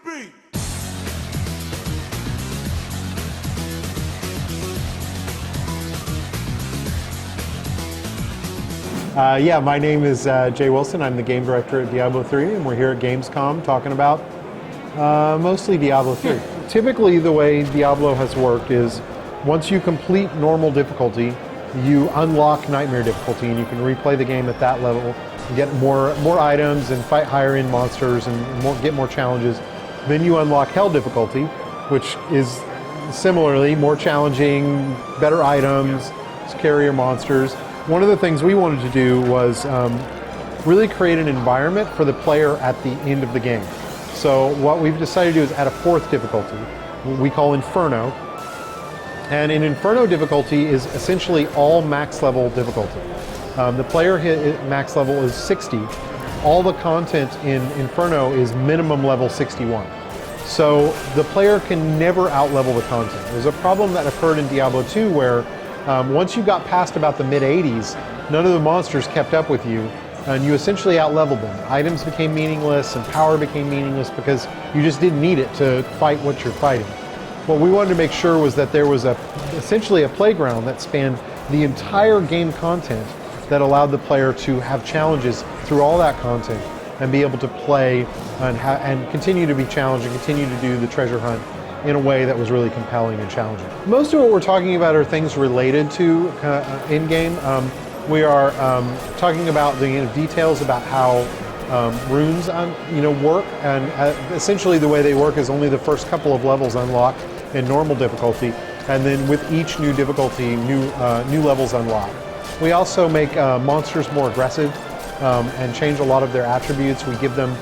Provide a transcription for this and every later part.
the beat. Yeah, my name is Jay Wilson. I'm the game director at Diablo 3, and we're here at Gamescom talking about mostly Diablo 3. Typically, the way Diablo has worked is once you complete normal difficulty, you unlock Nightmare difficulty, and you can replay the game at that level, and get more items, and fight higher-end monsters, and get more challenges. Then you unlock Hell difficulty, which is similarly more challenging, better items, scarier monsters. One of the things we wanted to do was really create an environment for the player at the end of the game. So what we've decided to do is add a fourth difficulty, we call Inferno. And in Inferno difficulty is essentially all max level difficulty. The player max level is 60. All the content in Inferno is minimum level 61. So the player can never out-level the content. There's a problem that occurred in Diablo 2 where once you got past about the mid-80s, none of the monsters kept up with you, and you essentially out-leveled them. Items became meaningless, and power became meaningless because you just didn't need it to fight what you're fighting. What we wanted to make sure was that there was essentially a playground that spanned the entire game content that allowed the player to have challenges through all that content and be able to play and continue to be challenged and continue to do the treasure hunt in a way that was really compelling and challenging. Most of what we're talking about are things related to in-game. We are talking about the details about how runes work, and essentially the way they work is only the first couple of levels unlocked in normal difficulty, and then with each new difficulty, new levels unlock. We also make monsters more aggressive and change a lot of their attributes. We give them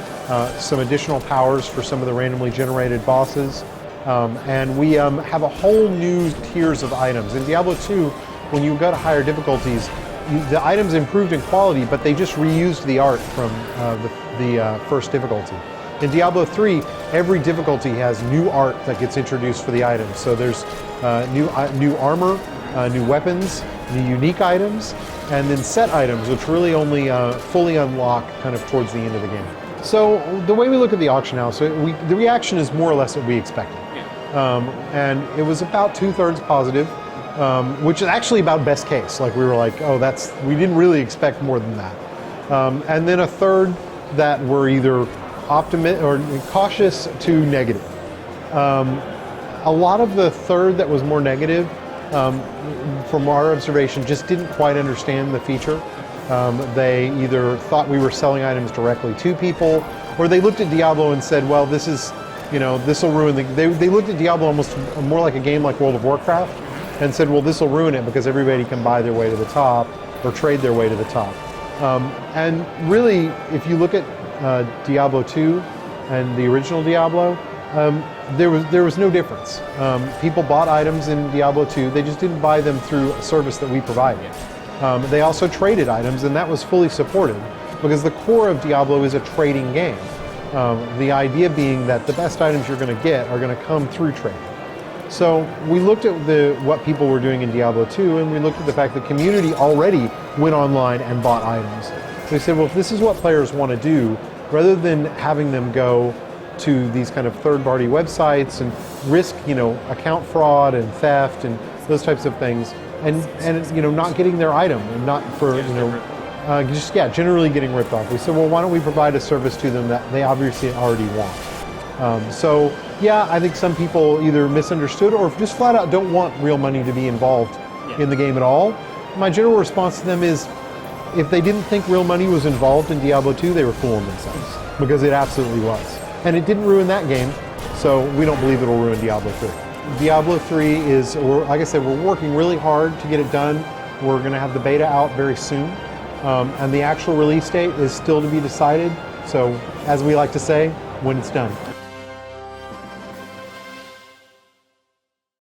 some additional powers for some of the randomly generated bosses. And we have a whole new tiers of items. In Diablo 2, when you go to higher difficulties, the items improved in quality, but they just reused the art from the first difficulty. In Diablo 3, every difficulty has new art that gets introduced for the items. So there's new armor, new weapons, new unique items, and then set items, which really only fully unlock kind of towards the end of the game. So the way we look at the auction house, the reaction is more or less what we expected. And it was about 2/3 positive, which is actually about best case. Like we were like, oh, we didn't really expect more than that. And then a third that were either optimistic or cautious to negative. A lot of the third that was more negative, from our observation, just didn't quite understand the feature. They either thought we were selling items directly to people, or they looked at Diablo and said, well, this is, this will ruin they looked at Diablo almost more like a game like World of Warcraft and said, well, this will ruin it because everybody can buy their way to the top or trade their way to the top. And really, if you look at Diablo 2 and the original Diablo, there was no difference. People bought items in Diablo 2, they just didn't buy them through a service that we provided. They also traded items, and that was fully supported because the core of Diablo is a trading game. The idea being that the best items you're going to get are going to come through trading. So we looked at what people were doing in Diablo 2, and we looked at the fact that the community already went online and bought items. So we said, well, if this is what players want to do, rather than having them go to these kind of third-party websites and risk, account fraud and theft and those types of things, and not getting their item, and not for generally getting ripped off. We said, well, why don't we provide a service to them that they obviously already want? So yeah, I think some people either misunderstood or just flat out don't want real money to be involved in the game at all. My general response to them is, if they didn't think real money was involved in Diablo 2, they were fooling themselves, because it absolutely was. And it didn't ruin that game, so we don't believe it'll ruin Diablo 3. Diablo 3 is, like I said, we're working really hard to get it done. We're going to have the beta out very soon, and the actual release date is still to be decided. So, as we like to say, when it's done.